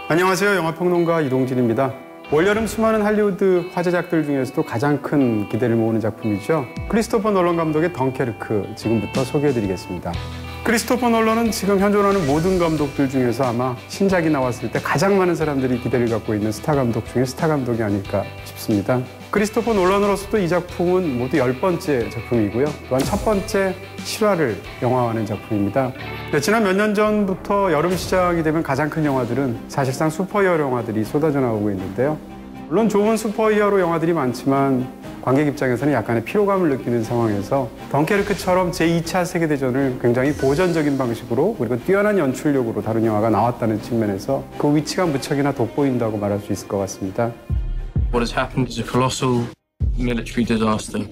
안녕하세요. 영화평론가 이동진입니다. 올여름 수많은 할리우드 화제작들 중에서도 가장 큰 기대를 모으는 작품이죠. 크리스토퍼 놀런 감독의 덩케르크, 지금부터 소개해드리겠습니다. 크리스토퍼 놀런은 지금 현존하는 모든 감독들 중에서 아마 신작이 나왔을 때 가장 많은 사람들이 기대를 갖고 있는 스타 감독 중에 스타 감독이 아닐까 싶습니다. 크리스토퍼 놀런으로서도 이 작품은 모두 10번째 작품이고요. 또한 첫 번째 실화를 영화화하는 작품입니다. 네, 지난 몇 년 전부터 여름 시작이 되면 가장 큰 영화들은 사실상 슈퍼히어로 영화들이 쏟아져 나오고 있는데요. 물론 좋은 슈퍼히어로 영화들이 많지만 관객 입장에서는 약간의 피로감을 느끼는 상황에서 덩케르크처럼 제2차 세계대전을 굉장히 고전적인 방식으로 그리고 뛰어난 연출력으로 다룬 영화가 나왔다는 측면에서 그 위치가 무척이나 돋보인다고 말할 수 있을 것 같습니다. What has happened is a colossal military disaster.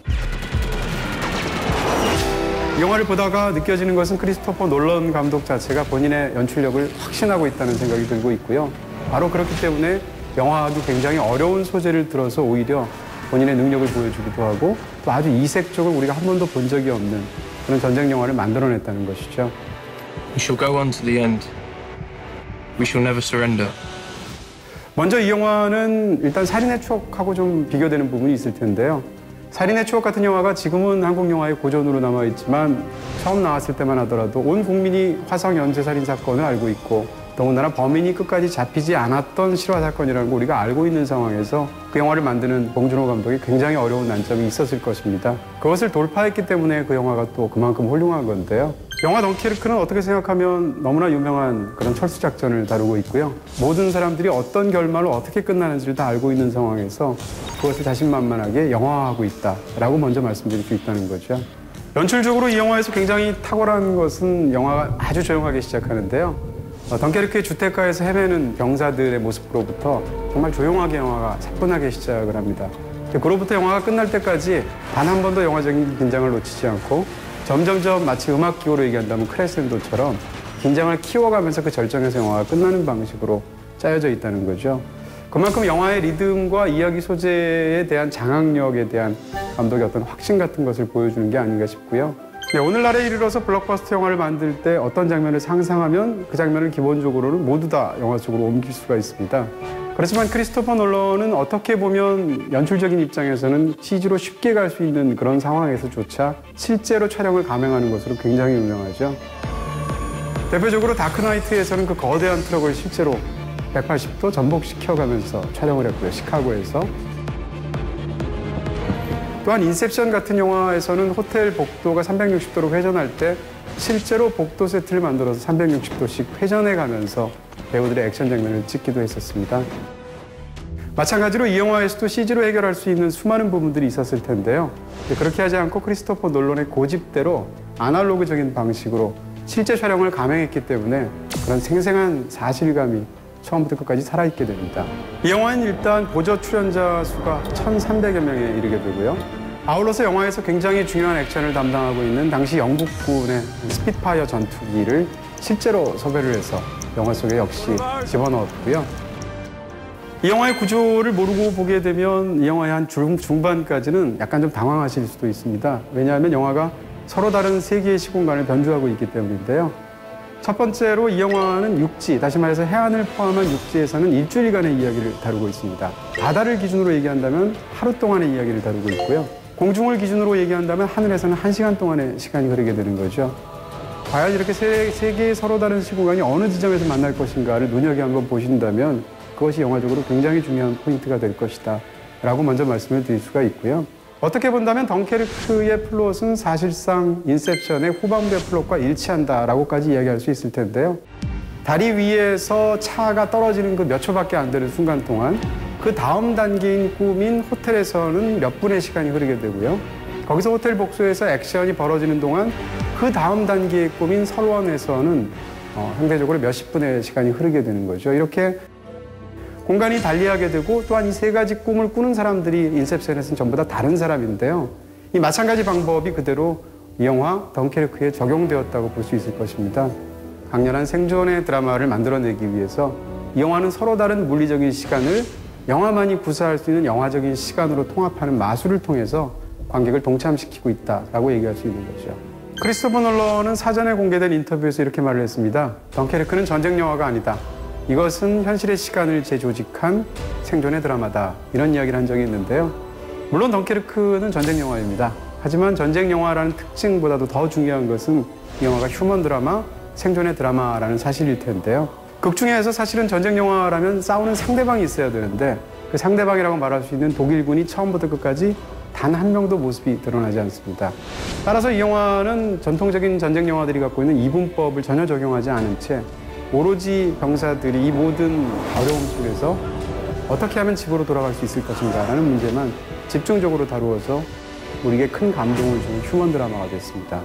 이 영화를 보다가 느껴지는 것은 크리스토퍼 놀런 감독 자체가 본인의 연출력을 확신하고 있다는 생각이 들고 있고요. 바로 그렇기 때문에 영화도 굉장히 어려운 소재를 들어서 오히려 본인의 능력을 보여주기도 하고 또 아주 이색적으로 우리가 한 번도 본 적이 없는 그런 전쟁 영화를 만들어냈다는 것이죠. We shall go on to the end. We shall never surrender. 먼저 이 영화는 일단 살인의 추억하고 좀 비교되는 부분이 있을 텐데요. 살인의 추억 같은 영화가 지금은 한국 영화의 고전으로 남아있지만 처음 나왔을 때만 하더라도 온 국민이 화성 연쇄살인 사건을 알고 있고 더군다나 범인이 끝까지 잡히지 않았던 실화 사건이라는 걸 우리가 알고 있는 상황에서 그 영화를 만드는 봉준호 감독이 굉장히 어려운 난점이 있었을 것입니다. 그것을 돌파했기 때문에 그 영화가 또 그만큼 훌륭한 건데요. 영화 덩케르크는 어떻게 생각하면 너무나 유명한 그런 철수작전을 다루고 있고요. 모든 사람들이 어떤 결말로 어떻게 끝나는지를 다 알고 있는 상황에서 그것을 자신만만하게 영화화하고 있다라고 먼저 말씀드릴 수 있다는 거죠. 연출적으로 이 영화에서 굉장히 탁월한 것은 영화가 아주 조용하게 시작하는데요. 덩케르크의 주택가에서 헤매는 병사들의 모습으로부터 정말 조용하게 영화가 차분하게 시작을 합니다. 그로부터 영화가 끝날 때까지 단 한 번도 영화적인 긴장을 놓치지 않고 점점점 마치 음악기호로 얘기한다면 크레센도처럼 긴장을 키워가면서 그 절정에서 영화가 끝나는 방식으로 짜여져 있다는 거죠. 그만큼 영화의 리듬과 이야기 소재에 대한 장악력에 대한 감독의 어떤 확신 같은 것을 보여주는 게 아닌가 싶고요. 네, 오늘날에 이르러서 블록버스터 영화를 만들 때 어떤 장면을 상상하면 그 장면을 기본적으로는 모두 다 영화 속으로 옮길 수가 있습니다. 그렇지만 크리스토퍼 놀런은 어떻게 보면 연출적인 입장에서는 CG로 쉽게 갈 수 있는 그런 상황에서조차 실제로 촬영을 감행하는 것으로 굉장히 유명하죠. 대표적으로 다크나이트에서는 그 거대한 트럭을 실제로 180도 전복시켜가면서 촬영을 했고요. 시카고에서. 또한 인셉션 같은 영화에서는 호텔 복도가 360도로 회전할 때 실제로 복도 세트를 만들어서 360도씩 회전해 가면서 배우들의 액션 장면을 찍기도 했었습니다. 마찬가지로 이 영화에서도 CG로 해결할 수 있는 수많은 부분들이 있었을 텐데요. 그렇게 하지 않고 크리스토퍼 놀런의 고집대로 아날로그적인 방식으로 실제 촬영을 감행했기 때문에 그런 생생한 사실감이 처음부터 끝까지 살아있게 됩니다. 이 영화는 일단 보조 출연자 수가 1,300여 명에 이르게 되고요. 아울러서 영화에서 굉장히 중요한 액션을 담당하고 있는 당시 영국군의 스핏파이어 전투기를 실제로 섭외를 해서 영화 속에 역시 집어넣었고요. 이 영화의 구조를 모르고 보게 되면 이 영화의 한 중반까지는 약간 좀 당황하실 수도 있습니다. 왜냐하면 영화가 서로 다른 세 개의 시공간을 변주하고 있기 때문인데요. 첫 번째로 이 영화는 육지, 다시 말해서 해안을 포함한 육지에서는 일주일간의 이야기를 다루고 있습니다. 바다를 기준으로 얘기한다면 하루 동안의 이야기를 다루고 있고요. 공중을 기준으로 얘기한다면 하늘에서는 1시간 동안의 시간이 흐르게 되는 거죠. 과연 이렇게 세 개의 서로 다른 시공간이 어느 지점에서 만날 것인가를 눈여겨 한번 보신다면 그것이 영화적으로 굉장히 중요한 포인트가 될 것이다 라고 먼저 말씀을 드릴 수가 있고요. 어떻게 본다면 덩케르크의 플롯은 사실상 인셉션의 후반부의 플롯과 일치한다라고까지 이야기할 수 있을 텐데요. 다리 위에서 차가 떨어지는 그 몇 초밖에 안 되는 순간 동안 그 다음 단계인 꿈인 호텔에서는 몇 분의 시간이 흐르게 되고요. 거기서 호텔 복도에서 액션이 벌어지는 동안 그 다음 단계의 꿈인 설원에서는 상대적으로 몇십 분의 시간이 흐르게 되는 거죠. 이렇게 공간이 달리하게 되고 또한 이 세 가지 꿈을 꾸는 사람들이 인셉션에서는 전부 다 다른 사람인데요. 이 마찬가지 방법이 그대로 이 영화 덩케르크에 적용되었다고 볼 수 있을 것입니다. 강렬한 생존의 드라마를 만들어내기 위해서 이 영화는 서로 다른 물리적인 시간을 영화만이 구사할 수 있는 영화적인 시간으로 통합하는 마술을 통해서 관객을 동참시키고 있다라고 얘기할 수 있는 거죠. 크리스토퍼 놀런은 사전에 공개된 인터뷰에서 이렇게 말을 했습니다. 덩케르크는 전쟁 영화가 아니다. 이것은 현실의 시간을 재조직한 생존의 드라마다. 이런 이야기를 한 적이 있는데요. 물론 덩케르크는 전쟁 영화입니다. 하지만 전쟁 영화라는 특징보다도 더 중요한 것은 이 영화가 휴먼 드라마, 생존의 드라마라는 사실일 텐데요. 극 중에서 사실은 전쟁 영화라면 싸우는 상대방이 있어야 되는데 그 상대방이라고 말할 수 있는 독일군이 처음부터 끝까지 단 한 명도 모습이 드러나지 않습니다. 따라서 이 영화는 전통적인 전쟁 영화들이 갖고 있는 이분법을 전혀 적용하지 않은 채 오로지 병사들이 이 모든 어려움 속에서 어떻게 하면 집으로 돌아갈 수 있을 것인가라는 문제만 집중적으로 다루어서 우리에게 큰 감동을 주는 휴먼 드라마가 됐습니다.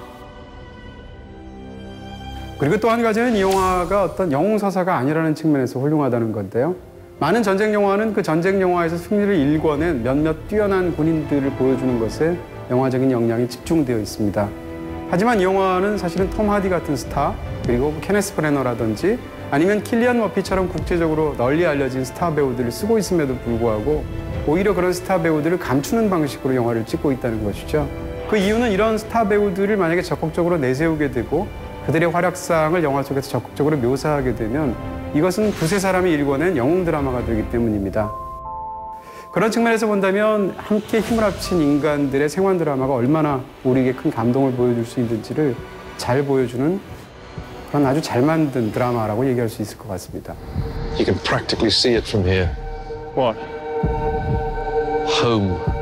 그리고 또 한 가지는 이 영화가 어떤 영웅서사가 아니라는 측면에서 훌륭하다는 건데요. 많은 전쟁 영화는 그 전쟁 영화에서 승리를 일궈낸 몇몇 뛰어난 군인들을 보여주는 것에 영화적인 역량이 집중되어 있습니다. 하지만 이 영화는 사실은 톰 하디 같은 스타, 그리고 케네스 브래너라든지 아니면 킬리안 머피처럼 국제적으로 널리 알려진 스타 배우들을 쓰고 있음에도 불구하고 오히려 그런 스타 배우들을 감추는 방식으로 영화를 찍고 있다는 것이죠. 그 이유는 이런 스타 배우들을 만약에 적극적으로 내세우게 되고 그들의 활약상을 영화 속에서 적극적으로 묘사하게 되면 이것은 두세 사람이 일궈낸 영웅 드라마가 되기 때문입니다. 그런 측면에서 본다면 함께 힘을 합친 인간들의 생활 드라마가 얼마나 우리에게 큰 감동을 보여줄 수 있는지를 잘 보여주는 그런 아주 잘 만든 드라마라고 얘기할 수 있을 것 같습니다. You can practically see it from here. What? Home.